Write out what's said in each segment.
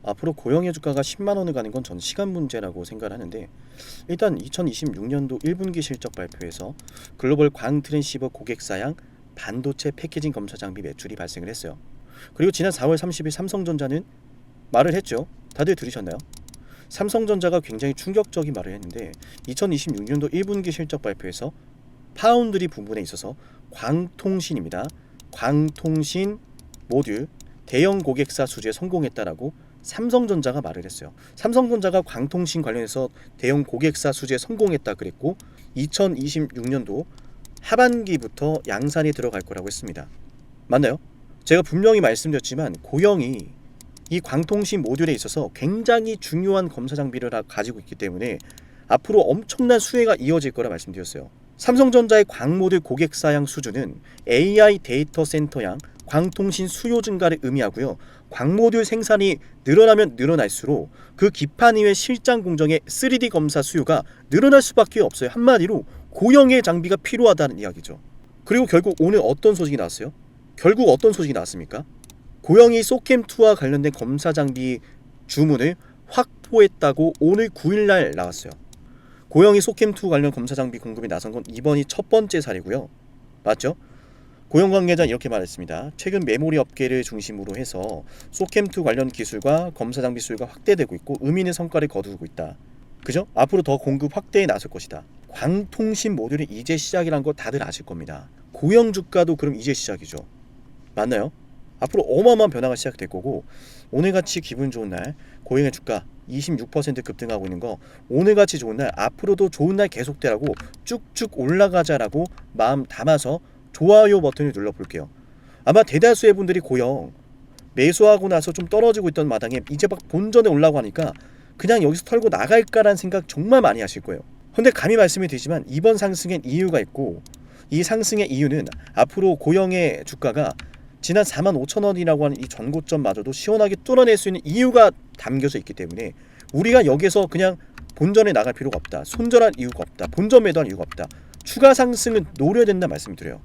앞으로 고영의 주가가 10만원을 가는 건 전 시간 문제라고 생각을 하는데, 일단 2026년도 1분기 실적 발표에서 글로벌 광트랜시버 고객사양 반도체 패키징 검사 장비 매출이 발생을 했어요. 그리고 지난 4월 30일 삼성전자는 말을 했죠. 다들 들으셨나요? 삼성전자가 굉장히 충격적인 말을 했는데, 2026년도 1분기 실적 발표에서 파운드리 부분에 있어서 광통신입니다. 광통신 모듈 대형 고객사 수주에 성공했다라고 삼성전자가 말을 했어요. 삼성전자가 광통신 관련해서 대형 고객사 수주에 성공했다 그랬고, 2026년도 하반기부터 양산이 들어갈 거라고 했습니다. 맞나요? 제가 분명히 말씀드렸지만 고영이 이 광통신 모듈에 있어서 굉장히 중요한 검사 장비를 가지고 있기 때문에 앞으로 엄청난 수혜가 이어질 거라 말씀드렸어요. 삼성전자의 광모듈 고객사양 수주는 AI 데이터 센터양 광통신 수요 증가를 의미하고요. 광모듈 생산이 늘어나면 늘어날수록 그 기판 이외 실장 공정의 3D 검사 수요가 늘어날 수밖에 없어요. 한마디로 고영의 장비가 필요하다는 이야기죠. 그리고 결국 오늘 어떤 소식이 나왔어요? 결국 어떤 소식이 나왔습니까? 고영이 소캠2와 관련된 검사 장비 주문을 확보했다고 오늘 9일날 나왔어요. 고영이 소캠2 관련 검사 장비 공급에 나선 건 이번이 첫 번째 사례고요. 맞죠? 고영 관계자는 이렇게 말했습니다. 최근 메모리 업계를 중심으로 해서 소캠2 관련 기술과 검사 장비 수요가 확대되고 있고 의미 있는 성과를 거두고 있다. 그죠? 앞으로 더 공급 확대에 나설 것이다. 광통신 모듈이 이제 시작이란 거 다들 아실 겁니다. 고영 주가도 그럼 이제 시작이죠. 맞나요? 앞으로 어마어마한 변화가 시작될 거고, 오늘같이 기분 좋은 날 고영의 주가 26% 급등하고 있는 거, 오늘같이 좋은 날 앞으로도 좋은 날 계속되라고 쭉쭉 올라가자라고 마음 담아서 좋아요 버튼을 눌러볼게요. 아마 대다수의 분들이 고영 매수하고 나서 좀 떨어지고 있던 마당에 이제 막 본전에 올라고 하니까 그냥 여기서 털고 나갈까라는 생각 정말 많이 하실 거예요. 근데 감히 말씀을 드리지만 이번 상승엔 이유가 있고, 이 상승의 이유는 앞으로 고영의 주가가 지난 45,000원이라고 하는 이 전고점마저도 시원하게 뚫어낼 수 있는 이유가 담겨져 있기 때문에 우리가 여기서 그냥 본전에 나갈 필요가 없다. 손절할 이유가 없다. 본전 매도할 이유가 없다. 추가 상승은 노려야 된다 말씀드려요.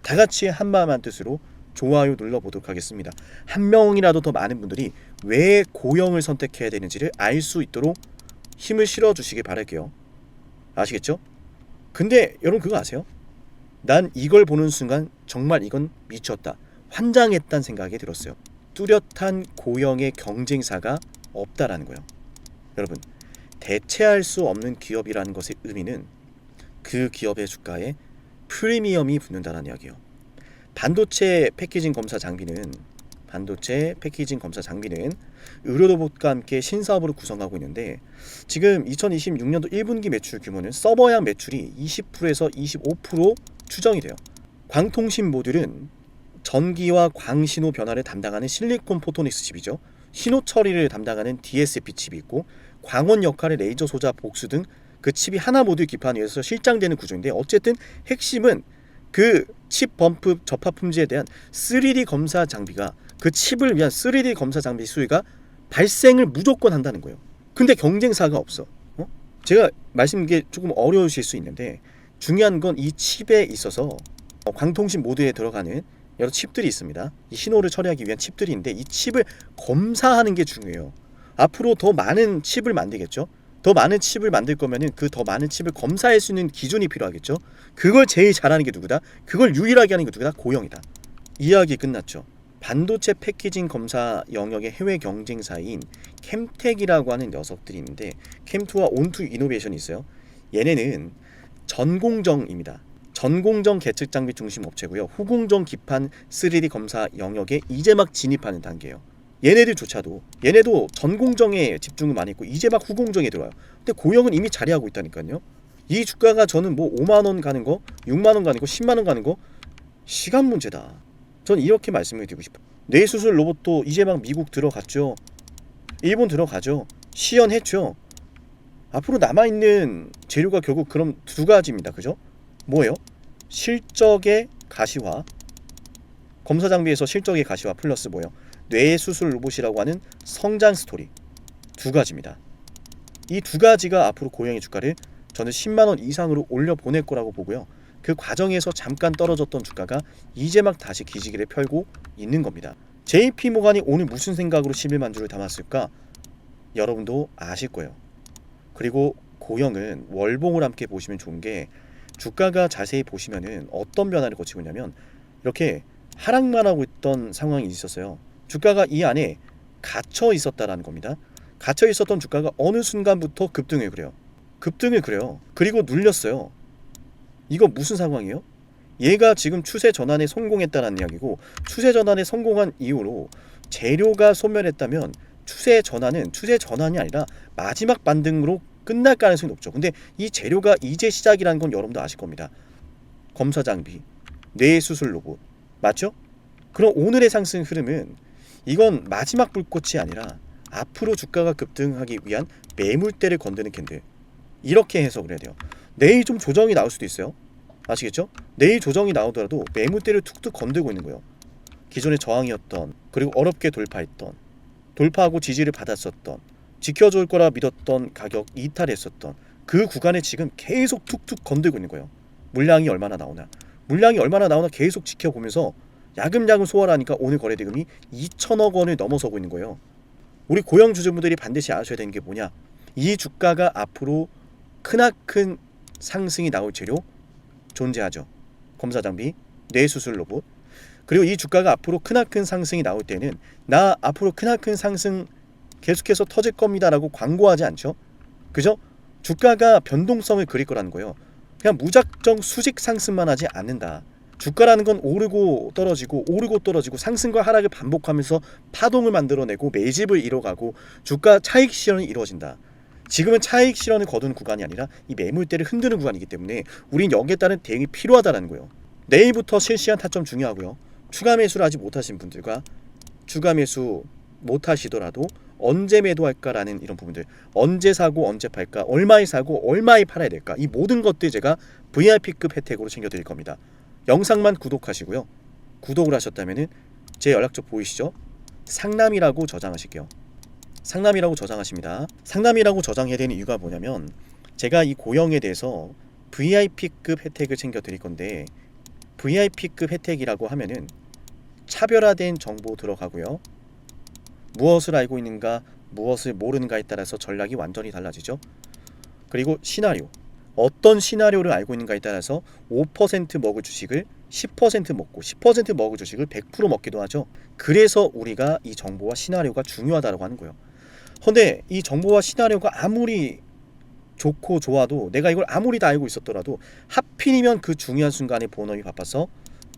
다 같이 한마음 한뜻으로 좋아요 눌러보도록 하겠습니다. 한 명이라도 더 많은 분들이 왜 고영을 선택해야 되는지를 알 수 있도록 힘을 실어주시길 바랄게요. 아시겠죠? 근데 여러분 그거 아세요? 난 이걸 보는 순간 정말 이건 미쳤다, 환장했다는 생각이 들었어요. 뚜렷한 고영의 경쟁사가 없다라는 거예요. 여러분, 대체할 수 없는 기업이라는 것의 의미는 그 기업의 주가에 프리미엄이 붙는다는 이야기예요. 반도체 패키징 검사 장비는 의료로봇과 함께 신사업으로 구성하고 있는데, 지금 2026년도 1분기 매출 규모는 서버양 매출이 20%에서 25% 추정이 돼요. 광통신 모듈은 전기와 광신호 변화를 담당하는 실리콘 포토닉스 칩이죠. 신호 처리를 담당하는 DSP 칩이 있고, 광원 역할의 레이저 소자 복수 등 그 칩이 하나 모듈 기판 위에서 실장되는 구조인데, 어쨌든 핵심은 그 칩 범프 접합 품질에 대한 3D 검사 장비가, 그 칩을 위한 3D 검사 장비 수요가 발생을 무조건 한다는 거예요. 근데 경쟁사가 없어. 제가 말씀드린 게 조금 어려우실 수 있는데, 중요한 건 이 칩에 있어서 광통신 모듈에 들어가는 여러 칩들이 있습니다. 이 신호를 처리하기 위한 칩들이 있는데, 이 칩을 검사하는 게 중요해요. 앞으로 더 많은 칩을 만들겠죠. 더 많은 칩을 만들 거면은 그 더 많은 칩을 검사할 수 있는 기준이 필요하겠죠. 그걸 제일 잘하는 게 누구다? 그걸 유일하게 하는 게 누구다? 고영이다. 이야기 끝났죠. 반도체 패키징 검사 영역의 해외 경쟁사인 캠텍이라고 하는 녀석들이 있는데, 캠2와 온투 이노베이션이 있어요. 얘네는 전공정입니다. 전공정 계측 장비 중심 업체고요. 후공정 기판 3D 검사 영역에 이제 막 진입하는 단계예요. 얘네도 전공정에 집중을 많이 했고 이제 막 후공정에 들어와요. 근데 고영은 이미 자리하고 있다니까요. 이 주가가 저는 뭐 5만원 가는 거, 6만원 가는 거, 10만원 가는 거 시간 문제다. 전 이렇게 말씀을 드리고 싶어요. 뇌수술 로봇도 이제 막 미국 들어갔죠. 일본 들어가죠. 시연했죠. 앞으로 남아있는 재료가 결국 그럼 두 가지입니다. 그죠? 뭐예요? 실적의 가시화, 검사 장비에서 실적의 가시화 플러스 뭐예요? 뇌수술 로봇이라고 하는 성장 스토리, 두 가지입니다. 이 두 가지가 앞으로 고영의 주가를 저는 10만원 이상으로 올려보낼 거라고 보고요. 그 과정에서 잠깐 떨어졌던 주가가 이제 막 다시 기지개를 펴고 있는 겁니다. JP모간이 오늘 무슨 생각으로 11만 주를 담았을까? 여러분도 아실 거예요. 그리고 고영은 월봉을 함께 보시면 좋은 게 주가가 자세히 보시면은 어떤 변화를 거치고 있냐면 이렇게 하락만 하고 있던 상황이 있었어요. 주가가 이 안에 갇혀 있었다라는 겁니다. 갇혀 있었던 주가가 어느 순간부터 급등을 그래요. 그리고 눌렸어요. 이거 무슨 상황이에요? 얘가 지금 추세 전환에 성공했다는 이야기고, 추세 전환에 성공한 이후로 재료가 소멸했다면 추세 전환이 아니라 마지막 반등으로 끝날 가능성이 높죠. 근데 이 재료가 이제 시작이라는 건 여러분도 아실 겁니다. 검사 장비, 뇌 수술 로봇, 맞죠? 그럼 오늘의 상승 흐름은 이건 마지막 불꽃이 아니라 앞으로 주가가 급등하기 위한 매물대를 건드는 캔들, 이렇게 해석을 해야 돼요. 내일 좀 조정이 나올 수도 있어요. 아시겠죠? 내일 조정이 나오더라도 매물대를 툭툭 건들고 있는 거예요. 기존의 저항이었던, 그리고 어렵게 돌파하고 지지를 받았었던, 지켜줄 거라 믿었던 가격 이탈했었던 그 구간에 지금 계속 툭툭 건들고 있는 거예요. 물량이 얼마나 나오나 계속 지켜보면서 야금야금 소화를 하니까 오늘 거래대금이 2천억 원을 넘어서고 있는 거예요. 우리 고영 주주분들이 반드시 아셔야 되는 게 뭐냐, 이 주가가 앞으로 크나큰 상승이 나올 재료 존재하죠. 검사 장비, 뇌수술 로봇. 그리고 이 주가가 앞으로 크나큰 상승이 나올 때는 나 앞으로 크나큰 상승 계속해서 터질 겁니다라고 광고하지 않죠. 그죠? 주가가 변동성을 그릴 거라는 거예요. 그냥 무작정 수직 상승만 하지 않는다. 주가라는 건 오르고 떨어지고 상승과 하락을 반복하면서 파동을 만들어내고 매집을 이뤄가고 주가 차익 실현이 이루어진다. 지금은 차익 실현을 거둔 구간이 아니라 이 매물대를 흔드는 구간이기 때문에 우린 여기에 따른 대응이 필요하다는 거예요. 내일부터 실시한 타점 중요하고요. 추가 매수를 하지 못하신 분들과 추가 매수 못하시더라도 언제 매도할까라는 이런 부분들, 언제 사고 언제 팔까, 얼마에 사고 얼마에 팔아야 될까, 이 모든 것들 제가 VIP급 혜택으로 챙겨드릴 겁니다. 영상만 구독하시고요. 구독을 하셨다면 제 연락처 보이시죠? 상남이라고 저장하실게요. 상남이라고 저장하십니다. 상남이라고 저장해야 되는 이유가 뭐냐면 제가 이 고영에 대해서 VIP급 혜택을 챙겨드릴 건데, VIP급 혜택이라고 하면은 차별화된 정보 들어가고요. 무엇을 알고 있는가, 무엇을 모르는가에 따라서 전략이 완전히 달라지죠. 그리고 시나리오, 어떤 시나리오를 알고 있는가에 따라서 5% 먹을 주식을 10% 먹고 10% 먹을 주식을 100% 먹기도 하죠. 그래서 우리가 이 정보와 시나리오가 중요하다고 하는 거예요. 근데 이 정보와 시나리오가 아무리 좋고 좋아도, 내가 이걸 아무리 다 알고 있었더라도 하필이면 그 중요한 순간에 본업이 바빠서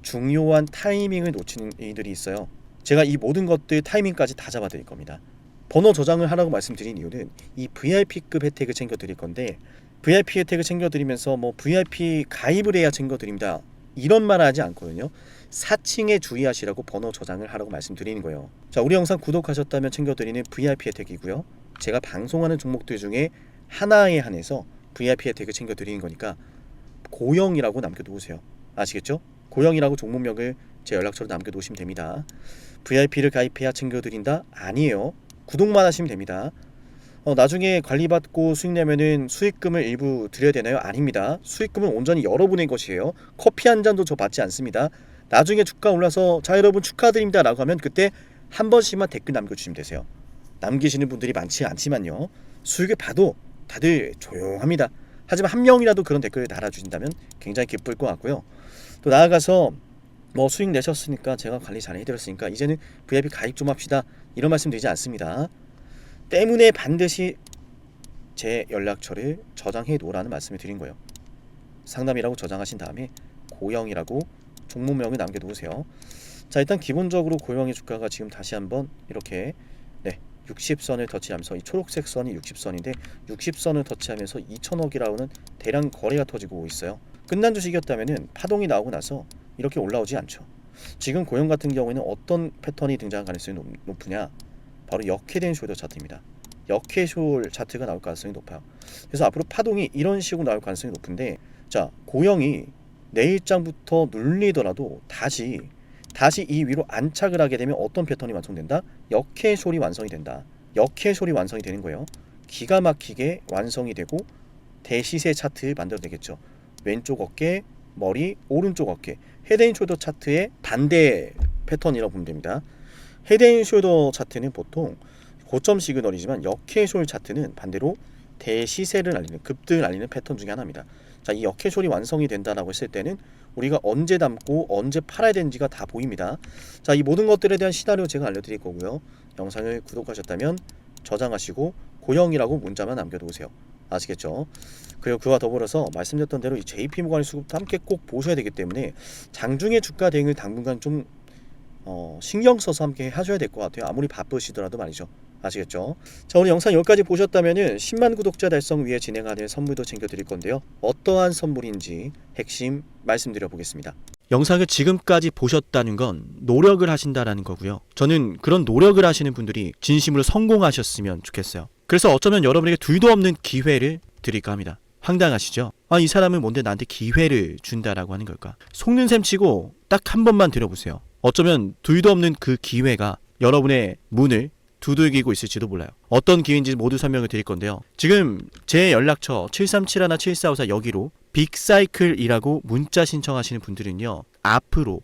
중요한 타이밍을 놓치는 이들이 있어요. 제가 이 모든 것들 타이밍까지 다 잡아 드릴 겁니다. 번호 저장을 하라고 말씀드린 이유는 이 VIP급 혜택을 챙겨 드릴 건데, VIP 혜택을 챙겨 드리면서 뭐 VIP 가입을 해야 챙겨 드립니다, 이런 말 하지 않거든요. 사칭에 주의하시라고 번호 저장을 하라고 말씀드리는 거예요. 자, 우리 영상 구독하셨다면 챙겨 드리는 VIP 혜택이고요. 제가 방송하는 종목들 중에 하나에 한해서 VIP 혜택을 챙겨 드리는 거니까 고영이라고 남겨 놓으세요. 아시겠죠? 고영이라고 종목명을 제 연락처로 남겨 놓으시면 됩니다. VIP를 가입해야 챙겨 드린다? 아니에요. 구독만 하시면 됩니다. 나중에 관리받고 수익 내면은 수익금을 일부 드려야 되나요? 아닙니다. 수익금은 온전히 여러분의 것이에요. 커피 한 잔도 저 받지 않습니다. 나중에 주가 올라서 자 여러분 축하드립니다 라고 하면 그때 한 번씩만 댓글 남겨주시면 되세요. 남기시는 분들이 많지 않지만요, 수익을 봐도 다들 조용합니다. 하지만 한 명이라도 그런 댓글을 달아주신다면 굉장히 기쁠 것 같고요. 또 나아가서 뭐 수익 내셨으니까 제가 관리 잘 해드렸으니까 이제는 VIP 가입 좀 합시다, 이런 말씀 드리지 않습니다. 때문에 반드시 제 연락처를 저장해 놓으라는 말씀을 드린 거예요. 상담이라고 저장하신 다음에 고영이라고 종목명을 남겨 놓으세요. 자, 일단 기본적으로 고영의 주가가 지금 다시 한번 이렇게 60선을 터치하면서, 이 초록색 선이 60선인데 60선을 터치하면서 2천억이라는 대량 거래가 터지고 있어요. 끝난 주식이었다면 파동이 나오고 나서 이렇게 올라오지 않죠. 지금 고영 같은 경우에는 어떤 패턴이 등장할 가능성이 높으냐, 바로 역회된 숄더 차트입니다. 역회숄 차트가 나올 가능성이 높아요. 그래서 앞으로 파동이 이런 식으로 나올 가능성이 높은데, 자, 고영이 내일장부터 눌리더라도 다시 이 위로 안착을 하게 되면 어떤 패턴이 완성된다? 역회숄이 완성이 된다. 역회숄이 완성이 되는 거예요. 기가 막히게 완성이 되고 대시세 차트 만들어내겠죠. 왼쪽 어깨, 머리, 오른쪽 어깨, 헤드앤숄더 차트의 반대 패턴이라고 보면 됩니다. 헤드앤숄더 차트는 보통 고점 시그널이지만 역해숄 차트는 반대로 대시세를 알리는 급등을 알리는 패턴 중에 하나입니다. 자, 이 역해숄이 완성이 된다라고 했을 때는 우리가 언제 담고 언제 팔아야 되는지가 다 보입니다. 자, 이 모든 것들에 대한 시나리오 제가 알려드릴 거고요. 영상을 구독하셨다면 저장하시고 고영이라고 문자만 남겨놓으세요. 아시겠죠? 그리고 그와 더불어서 말씀드렸던 대로 이 JP모간의 수급도 함께 꼭 보셔야 되기 때문에 장중의 주가 대응을 당분간 좀 신경 써서 함께 하셔야 될 것 같아요. 아무리 바쁘시더라도 말이죠. 아시겠죠? 자, 오늘 영상 여기까지 보셨다면은 10만 구독자 달성 위해 진행하는 선물도 챙겨드릴 건데요. 어떠한 선물인지 핵심 말씀드려 보겠습니다. 영상을 지금까지 보셨다는 건 노력을 하신다라는 거고요. 저는 그런 노력을 하시는 분들이 진심으로 성공하셨으면 좋겠어요. 그래서 어쩌면 여러분에게 둘도 없는 기회를 드릴까 합니다. 황당하시죠? 아, 이 사람은 뭔데 나한테 기회를 준다라고 하는 걸까? 속는 셈 치고 딱 한 번만 들어보세요. 어쩌면 둘도 없는 그 기회가 여러분의 문을 두들기고 있을지도 몰라요. 어떤 기회인지 모두 설명을 드릴 건데요. 지금 제 연락처 7371-7454 여기로 빅사이클이라고 문자 신청하시는 분들은요, 앞으로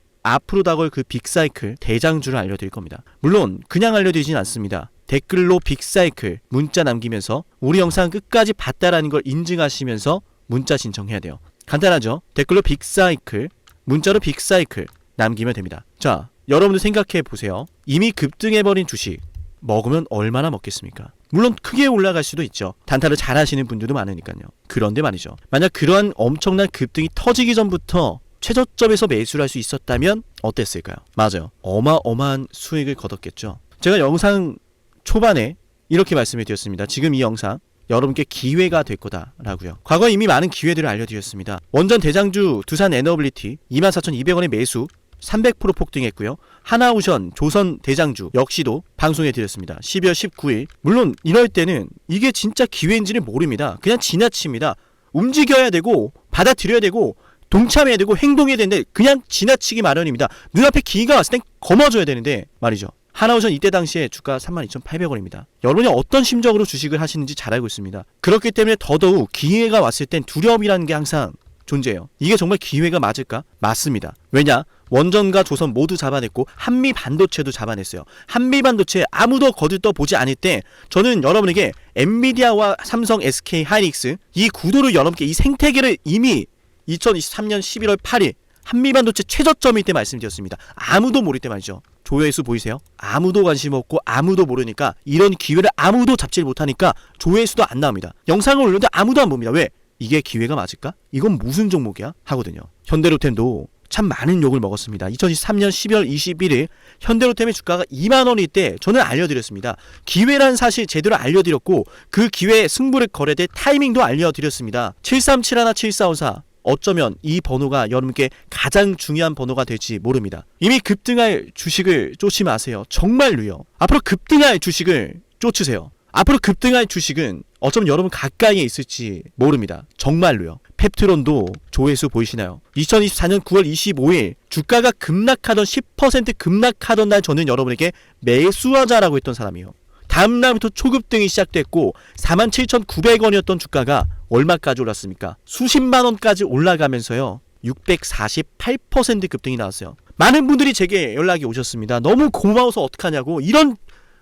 다가올 그 빅사이클 대장주를 알려드릴 겁니다. 물론 그냥 알려드리진 않습니다. 댓글로 빅사이클 문자 남기면서 우리 영상 끝까지 봤다라는 걸 인증하시면서 문자 신청해야 돼요. 간단하죠? 댓글로 빅사이클, 문자로 빅사이클 남기면 됩니다. 자, 여러분들 생각해 보세요. 이미 급등해버린 주식 먹으면 얼마나 먹겠습니까? 물론 크게 올라갈 수도 있죠. 단타를 잘 하시는 분들도 많으니까요. 그런데 말이죠, 만약 그러한 엄청난 급등이 터지기 전부터 최저점에서 매수를 할 수 있었다면 어땠을까요? 맞아요. 어마어마한 수익을 거뒀겠죠. 제가 영상 초반에 이렇게 말씀을 드렸습니다. 지금 이 영상 여러분께 기회가 될 거다라고요. 과거에 이미 많은 기회들을 알려드렸습니다. 원전 대장주 두산 에너빌리티 24,200원의 매수 300% 폭등했고요. 하나오션 조선 대장주 역시도 방송해 드렸습니다. 12월 19일. 물론 이럴 때는 이게 진짜 기회인지는 모릅니다. 그냥 지나칩니다. 움직여야 되고 받아들여야 되고 동참해야 되고 행동해야 되는데 그냥 지나치기 마련입니다. 눈앞에 기회가 왔을 땐 거머줘야 되는데 말이죠. 하나오션 이때 당시에 주가 32,800원입니다. 여러분이 어떤 심정으로 주식을 하시는지 잘 알고 있습니다. 그렇기 때문에 더더욱 기회가 왔을 땐 두려움이라는 게 항상 존재해요. 이게 정말 기회가 맞을까? 맞습니다. 왜냐? 원전과 조선 모두 잡아냈고 한미 반도체도 잡아냈어요. 한미 반도체 아무도 거들떠 보지 않을 때 저는 여러분에게 엔비디아와 삼성, SK, 하이닉스 이 구도를 여러분께 이 생태계를 이미 2023년 11월 8일 한미 반도체 최저점일 때 말씀드렸습니다. 아무도 모를 때 말이죠. 조회수 보이세요? 아무도 관심 없고 아무도 모르니까 이런 기회를 아무도 잡지 못하니까 조회수도 안 나옵니다. 영상을 올렸는데 아무도 안 봅니다. 왜? 이게 기회가 맞을까? 이건 무슨 종목이야? 하거든요. 현대로템도 참 많은 욕을 먹었습니다. 2023년 12월 21일 현대로템의 주가가 2만원일 때 저는 알려드렸습니다. 기회란 사실 제대로 알려드렸고 그 기회에 승부를 걸어야 될 타이밍도 알려드렸습니다. 7371-7454 어쩌면 이 번호가 여러분께 가장 중요한 번호가 될지 모릅니다. 이미 급등할 주식을 쫓지 마세요. 정말로요. 앞으로 급등할 주식을 쫓으세요. 앞으로 급등할 주식은 어쩌면 여러분 가까이에 있을지 모릅니다. 정말로요. 펩트론도 조회수 보이시나요? 2024년 9월 25일 주가가 급락하던 10% 급락하던 날 저는 여러분에게 매수하자라고 했던 사람이에요. 다음 날부터 초급등이 시작됐고 47,900원이었던 주가가 얼마까지 올랐습니까? 수십만 원까지 올라가면서요. 648% 급등이 나왔어요. 많은 분들이 제게 연락이 오셨습니다. 너무 고마워서 어떡하냐고. 이런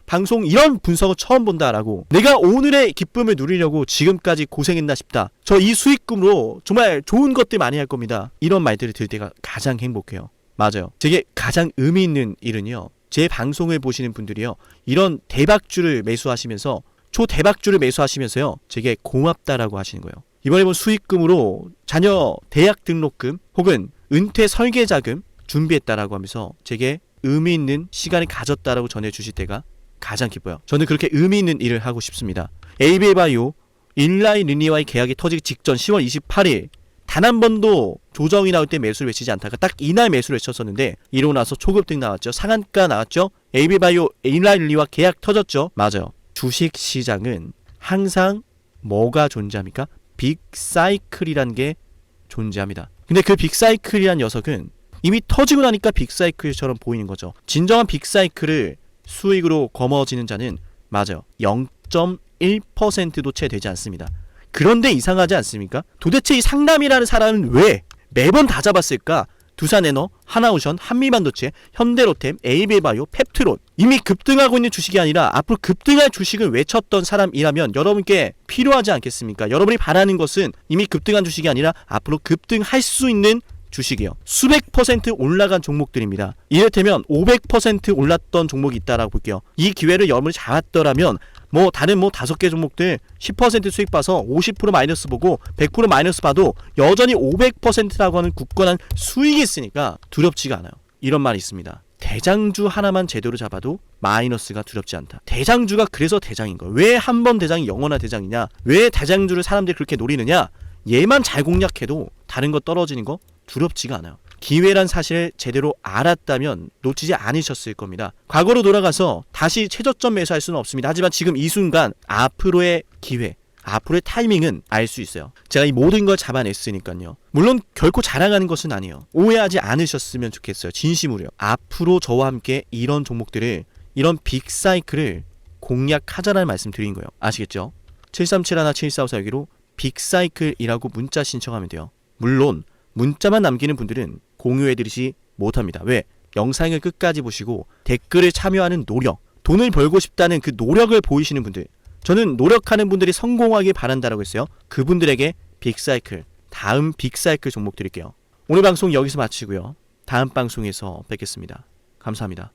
방송 이런 분석을 처음 본다라고. 내가 오늘의 기쁨을 누리려고 지금까지 고생했나 싶다. 저 이 수익금으로 정말 좋은 것들 많이 할 겁니다. 이런 말들을 들을 때가 가장 행복해요. 맞아요. 제게 가장 의미 있는 일은요. 제 방송을 보시는 분들이요. 이런 대박주를 매수하시면서 초대박주를 매수하시면서요. 제게 고맙다라고 하시는 거예요. 이번에 본 수익금으로 자녀 대학 등록금 혹은 은퇴 설계자금 준비했다라고 하면서 제게 의미 있는 시간을 가졌다라고 전해주실 때가 가장 기뻐요. 저는 그렇게 의미 있는 일을 하고 싶습니다. ABL바이오 일라이 리니와의 계약이 터지기 직전 10월 28일 단 한 번도 조정이 나올 때 매수를 외치지 않다가 딱 이날 매수를 외쳤었는데 이러고 나서 초급등 나왔죠. 상한가 나왔죠. ABL바이오 일라이 리니와 계약 터졌죠. 맞아요. 주식시장은 항상 뭐가 존재합니까? 빅사이클이란 게 존재합니다. 근데 그 빅사이클이란 녀석은 이미 터지고 나니까 빅사이클처럼 보이는 거죠. 진정한 빅사이클을 수익으로 거머쥐는 자는 맞아요. 0.1%도 채 되지 않습니다. 그런데 이상하지 않습니까? 도대체 이 상남이라는 사람은 왜 매번 다 잡았을까? 두산에너, 하나오션, 한미반도체, 현대로템, AB바이오, 펩트론. 이미 급등하고 있는 주식이 아니라 앞으로 급등할 주식을 외쳤던 사람이라면 여러분께 필요하지 않겠습니까? 여러분이 바라는 것은 이미 급등한 주식이 아니라 앞으로 급등할 수 있는 주식이요. 수백 퍼센트 올라간 종목들입니다. 이를테면 500% 올랐던 종목이 있다라고 볼게요. 이 기회를 여러분이 잡았더라면 다른 5개 종목들 10% 수익 봐서 50% 마이너스 보고 100% 마이너스 봐도 여전히 500%라고 하는 굳건한 수익이 있으니까 두렵지가 않아요. 이런 말이 있습니다. 대장주 하나만 제대로 잡아도 마이너스가 두렵지 않다. 대장주가 그래서 대장인 거예요. 왜 한 번 대장이 영원한 대장이냐? 왜 대장주를 사람들이 그렇게 노리느냐? 얘만 잘 공략해도 다른 거 떨어지는 거 두렵지가 않아요. 기회란 사실을 제대로 알았다면 놓치지 않으셨을 겁니다. 과거로 돌아가서 다시 최저점 매수할 수는 없습니다. 하지만 지금 이 순간 앞으로의 기회, 앞으로의 타이밍은 알 수 있어요. 제가 이 모든 걸 잡아냈으니까요. 물론 결코 자랑하는 것은 아니에요. 오해하지 않으셨으면 좋겠어요. 진심으로요. 앞으로 저와 함께 이런 종목들을, 이런 빅사이클을 공략하자라는 말씀 드린 거예요. 아시겠죠? 737-17454여기로 빅사이클이라고 문자 신청하면 돼요. 물론 문자만 남기는 분들은 공유해드리지 못합니다. 왜? 영상을 끝까지 보시고 댓글에 참여하는 노력, 돈을 벌고 싶다는 그 노력을 보이시는 분들, 저는 노력하는 분들이 성공하길 바란다라고 했어요. 그분들에게 빅사이클, 다음 빅사이클 종목 드릴게요. 오늘 방송 여기서 마치고요. 다음 방송에서 뵙겠습니다. 감사합니다.